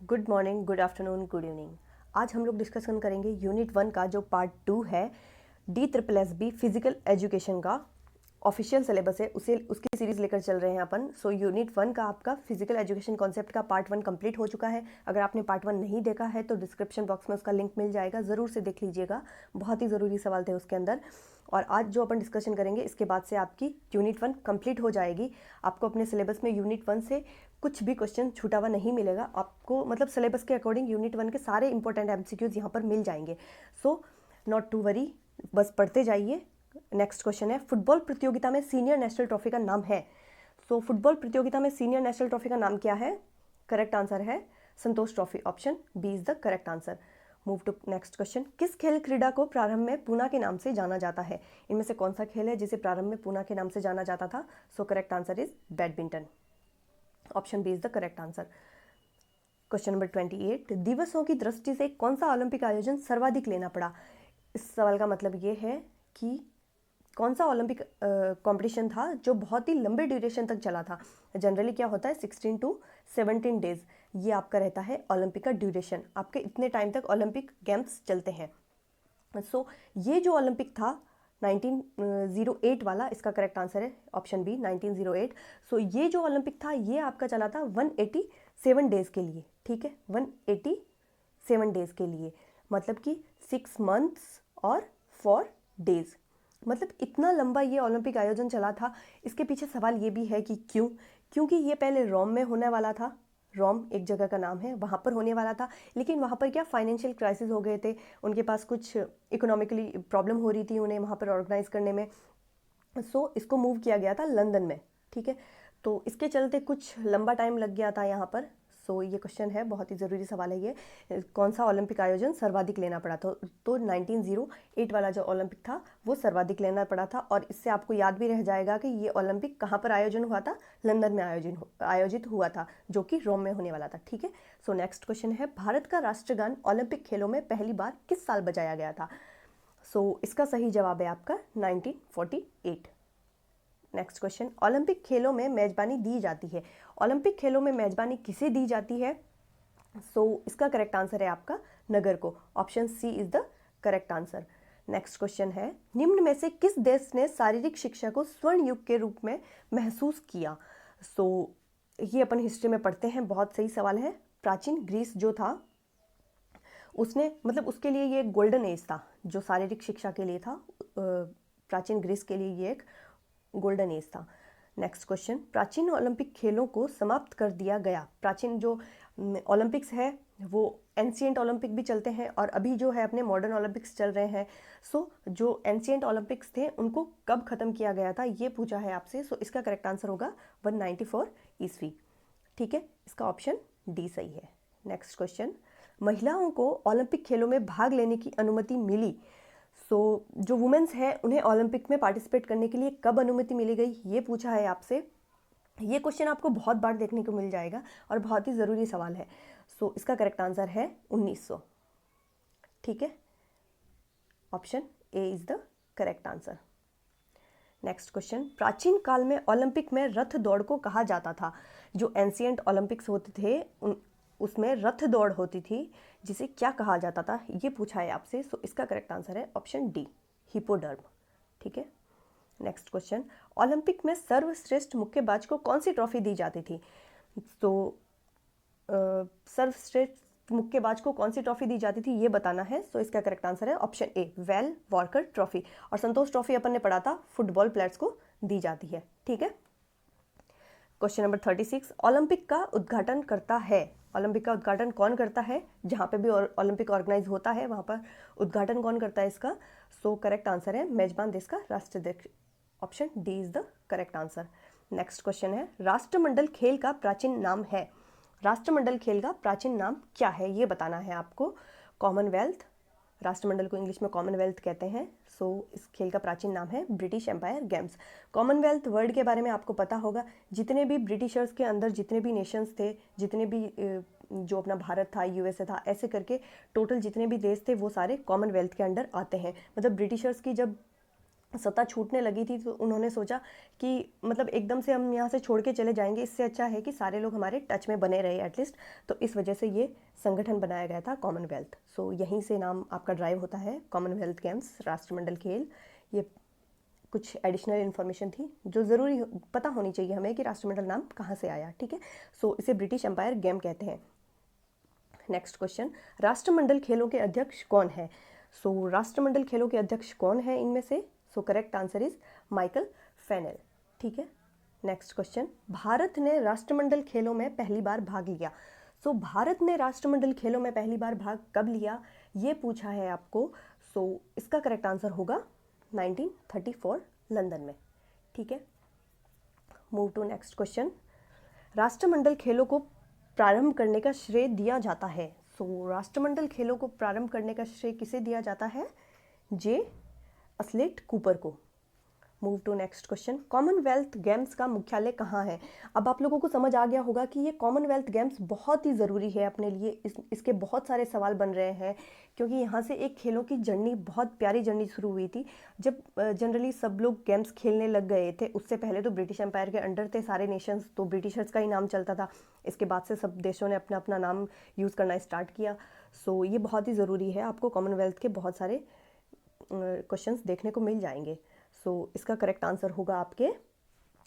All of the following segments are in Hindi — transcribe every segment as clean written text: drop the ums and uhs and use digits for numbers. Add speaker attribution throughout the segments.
Speaker 1: Good morning, good afternoon, good evening. आज हम लोग डिस्कशन करेंगे यूनिट 1 का जो पार्ट 2 है DSSB फिजिकल एजुकेशन का ऑफिशियल सिलेबस है, उसे उसकी सीरीज लेकर चल रहे हैं अपन। सो यूनिट 1 का आपका फिजिकल एजुकेशन कॉन्सेप्ट का पार्ट 1 कंप्लीट हो चुका है। अगर आपने पार्ट 1 नहीं देखा है तो डिस्क्रिप्शन बॉक्स में उसका लिंक मिल जाएगा, ज़रूर से देख लीजिएगा। बहुत ही ज़रूरी सवाल थे उसके अंदर। और आज जो अपन डिस्कशन करेंगे इसके बाद से आपकी यूनिट 1 कंप्लीट हो जाएगी। आपको अपने सिलेबस में यूनिट 1 से कुछ भी क्वेश्चन छूटा हुआ नहीं मिलेगा आपको, मतलब सिलेबस के अकॉर्डिंग यूनिट 1 के सारे इंपॉर्टेंट MCQs यहाँ पर मिल जाएंगे। सो नॉट टू वरी, बस पढ़ते जाइए। नेक्स्ट क्वेश्चन है, फुटबॉल प्रतियोगिता में सीनियर नेशनल ट्रॉफी का नाम है। सो फुटबॉल प्रतियोगिता में सीनियर नेशनल ट्रॉफी का नाम क्या है? करेक्ट आंसर है Santosh trophy. Option B is the correct answer. Move to next question, किस खेल क्रीड़ा को प्रारंभ में पूना के नाम से जाना जाता है? इनमें से कौन सा खेल है जिसे प्रारंभ में पूना के नाम से जाना जाता था? So correct answer is badminton. Option B is the correct answer. Question number 28, दिवसों की दृष्टि से कौन सा ओलंपिक आयोजन सर्वाधिक लेना पड़ा? इस सवाल का मतलब ये है कि कौन सा ओलंपिक कंपटीशन था जो बहुत ही लंबे ड्यूरेशन तक चला था। जनरली क्या होता है 16 टू 17 डेज, ये आपका रहता है ओलंपिक का ड्यूरेशन। आपके इतने टाइम तक ओलंपिक गेम्स चलते हैं। सो ये जो ओलंपिक था 1908 वाला, इसका करेक्ट आंसर है ऑप्शन बी 1908। सो ये जो ओलंपिक था ये आपका चला था 187 डेज के लिए। ठीक है, 187 डेज के लिए, मतलब कि 6 मंथ्स और 4 डेज। मतलब इतना लंबा ये ओलंपिक आयोजन चला था। इसके पीछे सवाल ये भी है कि क्यों? क्योंकि ये पहले रोम में होने वाला था। रोम एक जगह का नाम है, वहाँ पर होने वाला था, लेकिन वहाँ पर क्या फाइनेंशियल क्राइसिस हो गए थे, उनके पास कुछ इकोनॉमिकली प्रॉब्लम हो रही थी उन्हें वहाँ पर ऑर्गेनाइज करने में। सो इसको मूव किया गया था लंदन में। ठीक है, तो इसके चलते कुछ लंबा टाइम लग गया था यहाँ पर। सो ये क्वेश्चन है, बहुत ही ज़रूरी सवाल है ये, कौन सा ओलंपिक आयोजन सर्वाधिक लेना पड़ा था? तो 1908 वाला जो ओलंपिक था वो सर्वाधिक लेना पड़ा था। और इससे आपको याद भी रह जाएगा कि ये ओलंपिक कहाँ पर आयोजन हुआ था? लंदन में आयोजित हुआ था, जो कि रोम में होने वाला था। ठीक है, सो नेक्स्ट क्वेश्चन है, भारत का राष्ट्रगान ओलंपिक खेलों में पहली बार किस साल बजाया गया था? सो इसका सही जवाब है आपका 1948। नेक्स्ट क्वेश्चन, ओलंपिक खेलों में मेजबानी दी जाती है। ओलंपिक खेलों में मेजबानी किसे दी जाती है? सो इसका करेक्ट आंसर है आपका नगर को। Option C is the correct answer. Next question है, निम्न में से किस देश ने शारीरिक शिक्षा को स्वर्ण युग के रूप में महसूस किया? सो ये अपन हिस्ट्री में पढ़ते हैं, बहुत सही सवाल है। प्राचीन ग्रीस जो था उसने, मतलब उसके लिए ये एक गोल्डन एज था जो शारीरिक शिक्षा के लिए था। प्राचीन ग्रीस के लिए ये एक गोल्डन एज था। नेक्स्ट क्वेश्चन, प्राचीन ओलंपिक खेलों को समाप्त कर दिया गया। प्राचीन जो ओलंपिक्स है वो एंशिएंट ओलंपिक भी चलते हैं और अभी जो है अपने मॉडर्न ओलंपिक्स चल रहे हैं। सो जो एंशिएंट ओलंपिक्स थे उनको कब ख़त्म किया गया था ये पूछा है आपसे। सो इसका करेक्ट आंसर होगा 194 ईस्वी। ठीक है, इसका ऑप्शन डी सही है। नेक्स्ट क्वेश्चन, महिलाओं को ओलंपिक खेलों में भाग लेने की अनुमति मिली। सो जो वुमेन्स हैं उन्हें ओलंपिक में पार्टिसिपेट करने के लिए कब अनुमति मिली गई ये पूछा है आपसे। ये क्वेश्चन आपको बहुत बार देखने को मिल जाएगा और बहुत ही ज़रूरी सवाल है। सो इसका करेक्ट आंसर है 1900। ठीक है, option A is the correct answer. Next question, प्राचीन काल में ओलंपिक में रथ दौड़ को कहा जाता था। जो एंशिएंट ओलंपिक्स होते थे उसमें रथ दौड़ होती थी, जिसे क्या कहा जाता था ये पूछा है आपसे। सो इसका करेक्ट आंसर है ऑप्शन डी, हिपोडर्म। ठीक है, नेक्स्ट क्वेश्चन, ओलंपिक में सर्वश्रेष्ठ मुक्केबाज को कौन सी ट्रॉफी दी जाती थी? तो सर्वश्रेष्ठ मुक्केबाज को कौन सी ट्रॉफी दी जाती थी ये बताना है। सो इसका करेक्ट आंसर है option A, well walker trophy. और संतोष ट्रॉफी अपन ने पढ़ा था फुटबॉल प्लेयर्स को दी जाती है। ठीक है, क्वेश्चन नंबर 36, ओलंपिक का उद्घाटन करता है। ओलंपिक का उद्घाटन कौन करता है? जहाँ पे भी ओलंपिक ऑर्गेनाइज होता है वहाँ पर उद्घाटन कौन करता है इसका? सो करेक्ट आंसर है मेजबान देश का राष्ट्राध्यक्ष। Option D is the correct answer. Next question है, राष्ट्रमंडल खेल का प्राचीन नाम है। राष्ट्रमंडल खेल का प्राचीन नाम क्या है ये बताना है आपको। कॉमनवेल्थ, राष्ट्रमंडल को इंग्लिश में कॉमनवेल्थ कहते हैं। सो इस खेल का प्राचीन नाम है British Empire Games. Commonwealth word के बारे में आपको पता होगा, जितने भी ब्रिटिशर्स के अंदर जितने भी नेशंस थे, जितने भी जो अपना भारत था, USA था, ऐसे करके टोटल जितने भी देश थे वो सारे कॉमनवेल्थ के अंडर आते हैं। मतलब ब्रिटिशर्स की जब सत्ता छूटने लगी थी, तो उन्होंने सोचा कि मतलब एकदम से हम यहाँ से छोड़ के चले जाएंगे, इससे अच्छा है कि सारे लोग हमारे टच में बने रहे एटलीस्ट। तो इस वजह से ये संगठन बनाया गया था कॉमनवेल्थ। सो यहीं से नाम आपका ड्राइव होता है, कॉमनवेल्थ गेम्स, राष्ट्रमंडल खेल। ये कुछ एडिशनल इन्फॉर्मेशन थी जो ज़रूरी पता होनी चाहिए हमें कि राष्ट्रमंडल नाम कहाँ से आया, ठीक है। सो इसे ब्रिटिश एम्पायर गेम कहते हैं। नेक्स्ट क्वेश्चन, राष्ट्रमंडल खेलों के अध्यक्ष कौन है? सो राष्ट्रमंडल खेलों के अध्यक्ष कौन है इनमें से? So correct answer is Michael Fennell, ठीक है। नेक्स्ट क्वेश्चन, भारत ने राष्ट्रमंडल खेलों में पहली बार भाग लिया। सो भारत ने राष्ट्रमंडल खेलों में पहली बार भाग कब लिया, ये पूछा है आपको। सो इसका करेक्ट आंसर होगा 1934 लंदन में, ठीक है। मूव टू नेक्स्ट क्वेश्चन, राष्ट्रमंडल खेलों को प्रारंभ करने का श्रेय दिया जाता है। सो राष्ट्रमंडल खेलों को प्रारंभ करने का श्रेय किसे दिया जाता है? जे असलेट कूपर को। Move to next question, Commonwealth Games का मुख्यालय कहाँ है? अब आप लोगों को समझ आ गया होगा कि ये कॉमनवेल्थ गेम्स बहुत ही ज़रूरी है अपने लिए। इसके बहुत सारे सवाल बन रहे हैं, क्योंकि यहाँ से एक खेलों की जर्नी, बहुत प्यारी जर्नी शुरू हुई थी। जब जनरली सब लोग गेम्स खेलने लग गए थे, उससे पहले तो ब्रिटिश एम्पायर के अंडर थे सारे नेशंस, तो ब्रिटिशर्स का ही नाम चलता था। इसके बाद से सब देशों ने अपना अपना नाम यूज़ करना स्टार्ट किया। सो ये बहुत ही ज़रूरी है, आपको कॉमनवेल्थ के बहुत सारे क्वेश्चंस देखने को मिल जाएंगे। सो इसका करेक्ट आंसर होगा आपके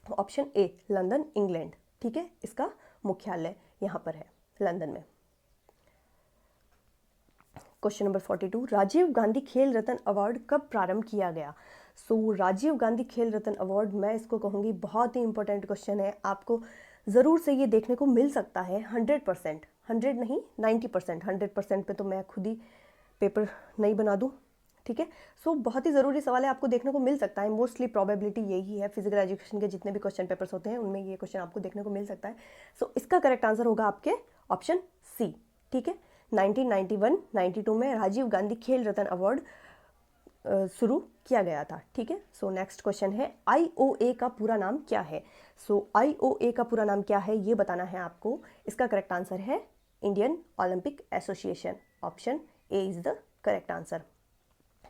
Speaker 1: ऑप्शन ए, लंदन, इंग्लैंड, ठीक है। इसका मुख्यालय यहाँ पर है, लंदन में। क्वेश्चन नंबर 42, राजीव गांधी खेल रत्न अवार्ड कब प्रारंभ किया गया? सो राजीव गांधी खेल रत्न अवार्ड, मैं इसको कहूँगी बहुत ही इंपॉर्टेंट क्वेश्चन है, आपको ज़रूर से ये देखने को मिल सकता है 100%, 100 नहीं 90%, 100% पे तो मैं खुद ही पेपर नहीं बना दूँ, ठीक है। सो बहुत ही ज़रूरी सवाल है, आपको देखने को मिल सकता है। मोस्टली प्रोबेबिलिटी यही है, फिजिकल एजुकेशन के जितने भी क्वेश्चन पेपर्स होते हैं उनमें ये क्वेश्चन आपको देखने को मिल सकता है। सो इसका करेक्ट आंसर होगा आपके ऑप्शन सी, ठीक है। 1991-92 में राजीव गांधी खेल रत्न अवार्ड शुरू किया गया था, ठीक है। सो नेक्स्ट क्वेश्चन है, IOA का पूरा नाम क्या है? सो IOA का पूरा नाम क्या है ये बताना है आपको। इसका करेक्ट आंसर है Indian Olympic association, option A is the correct answer.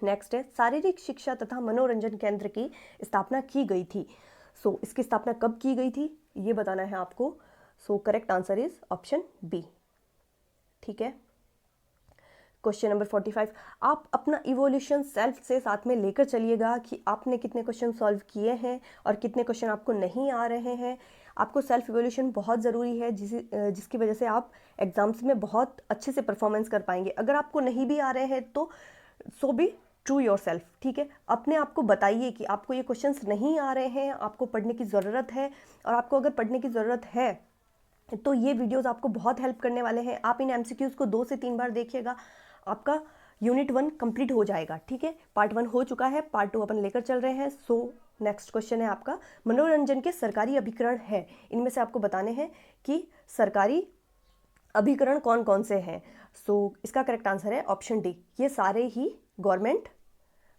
Speaker 1: Next है, शारीरिक शिक्षा तथा मनोरंजन केंद्र की स्थापना की गई थी। सो इसकी स्थापना कब की गई थी ये बताना है आपको। So correct answer is option B, ठीक है। क्वेश्चन नंबर 45, आप अपना इवोल्यूशन सेल्फ से साथ में लेकर चलिएगा कि आपने कितने क्वेश्चन सॉल्व किए हैं और कितने क्वेश्चन आपको नहीं आ रहे हैं। आपको सेल्फ इवोल्यूशन बहुत ज़रूरी है, जिसकी वजह से आप एग्जाम्स में बहुत अच्छे से परफॉर्मेंस कर पाएंगे। अगर आपको नहीं भी आ रहे हैं तो सो बी ट्रू योर सेल्फ, ठीक है। अपने आप को बताइए कि आपको ये क्वेश्चंस नहीं आ रहे हैं, आपको पढ़ने की ज़रूरत है, और आपको अगर पढ़ने की ज़रूरत है तो ये वीडियोस आपको बहुत हेल्प करने वाले हैं। आप इन MCQs को 2 से 3 बार देखिएगा, आपका यूनिट 1 कंप्लीट हो जाएगा, ठीक है। पार्ट 1 हो चुका है, पार्ट 2 अपन लेकर चल रहे हैं। सो नेक्स्ट क्वेश्चन है आपका, मनोरंजन के सरकारी अभिकरण है, इनमें से आपको बताने हैं कि सरकारी अभिकरण कौन कौन से हैं। सो इसका करेक्ट आंसर है ऑप्शन डी, ये सारे ही गवर्नमेंट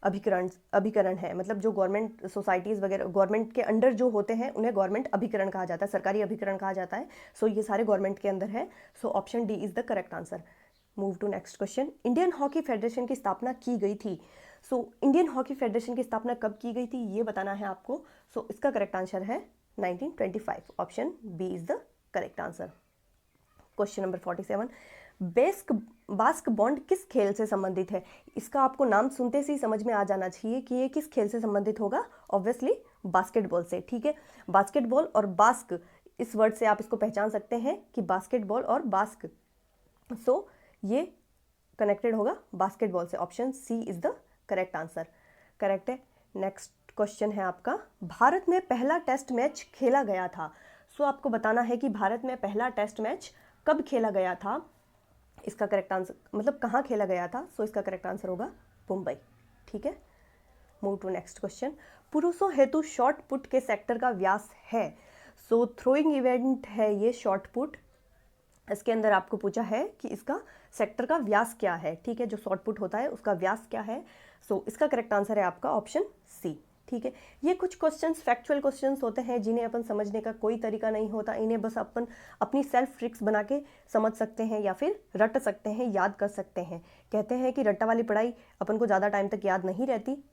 Speaker 1: अभिकरण है, मतलब जो गवर्नमेंट सोसाइटीज़ वगैरह गवर्नमेंट के अंडर जो होते हैं उन्हें गवर्नमेंट अभिकरण कहा जाता है, सरकारी अभिकरण कहा जाता है। सो ये सारे गवर्नमेंट के अंदर है। So option D is the correct answer. Move to next question, Indian hockey federation की स्थापना की गई थी। सो इंडियन हॉकी फेडरेशन की स्थापना कब की गई थी ये बताना है आपको। सो इसका करेक्ट आंसर है 1925, option B is the correct answer. Question number 47, बास्क-बॉन्ड किस खेल से संबंधित है? इसका आपको नाम सुनते से ही समझ में आ जाना चाहिए कि ये किस खेल से संबंधित होगा। ऑब्वियसली बास्केटबॉल से, ठीक है। बास्केटबॉल और बास्क, इस वर्ड से आप इसको पहचान सकते हैं कि बास्केटबॉल और बास्क, सो ये कनेक्टेड होगा बास्केटबॉल से। Option C is the correct answer, correct है। नेक्स्ट क्वेश्चन है आपका, भारत में पहला टेस्ट मैच खेला गया था। सो आपको बताना है कि भारत में पहला टेस्ट मैच कब खेला गया था। इसका करेक्ट आंसर मतलब कहाँ खेला गया था। सो इसका करेक्ट आंसर होगा मुंबई, ठीक है। मूव टू नेक्स्ट क्वेश्चन, पुरुषों हेतु शॉर्ट पुट के सेक्टर का व्यास है। सो थ्रोइंग इवेंट है ये शॉर्ट पुट, इसके अंदर आपको पूछा है कि इसका सेक्टर का व्यास क्या है, ठीक है। जो शॉर्ट पुट होता है उसका व्यास क्या है। सो इसका करेक्ट आंसर है आपका ऑप्शन सी, ठीक है। ये कुछ क्वेश्चंस फैक्चुअल क्वेश्चंस होते हैं जिन्हें अपन समझने का कोई तरीका नहीं होता, इन्हें बस अपन अपनी सेल्फ ट्रिक्स बना के समझ सकते हैं या फिर रट सकते हैं, याद कर सकते हैं। कहते हैं कि रट्टा वाली पढ़ाई अपन को ज़्यादा टाइम तक याद नहीं रहती,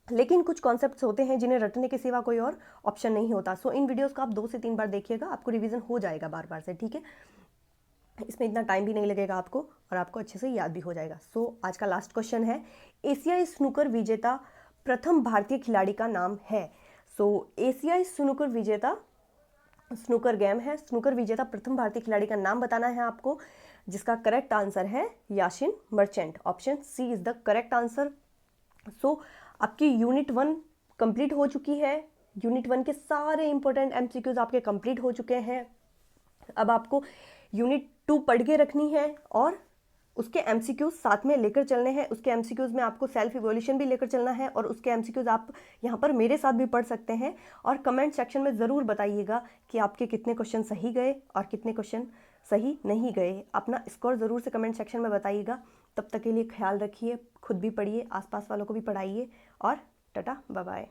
Speaker 1: लेकिन कुछ कॉन्सेप्ट्स होते हैं जिन्हें रटने के सिवा कोई और ऑप्शन नहीं होता। सो इन वीडियोस को आप 2 से 3 बार देखिएगा, आपको रिवीजन हो जाएगा बार बार से, ठीक है। इसमें इतना टाइम भी नहीं लगेगा आपको और आपको अच्छे से याद भी हो जाएगा। सो आज का लास्ट क्वेश्चन है, एशियाई स्नूकर विजेता प्रथम भारतीय खिलाड़ी का नाम है। सो एशियाई स्नूकर विजेता, स्नूकर गेम है, स्नूकर विजेता प्रथम भारतीय खिलाड़ी का नाम बताना है आपको, जिसका करेक्ट आंसर है Yasin Merchant. Option C is the correct answer. So आपकी यूनिट 1 कंप्लीट हो चुकी है। यूनिट 1 के सारे इंपॉर्टेंट एमसीक्यूज आपके कंप्लीट हो चुके हैं। अब आपको यूनिट 2 पढ़ के रखनी है और उसके एमसीक्यूज साथ में लेकर चलने हैं। उसके एमसीक्यूज में आपको सेल्फ इवोल्यूशन भी लेकर चलना है और उसके एमसीक्यूज आप यहाँ पर मेरे साथ भी पढ़ सकते हैं। और कमेंट सेक्शन में ज़रूर बताइएगा कि आपके कितने क्वेश्चन सही गए और कितने क्वेश्चन सही नहीं गए। अपना स्कोर ज़रूर से कमेंट सेक्शन में बताइएगा। तब तक के लिए ख्याल रखिए, खुद भी पढ़िए, आसपास वालों को भी पढ़ाइए और टाटा बाय बाय।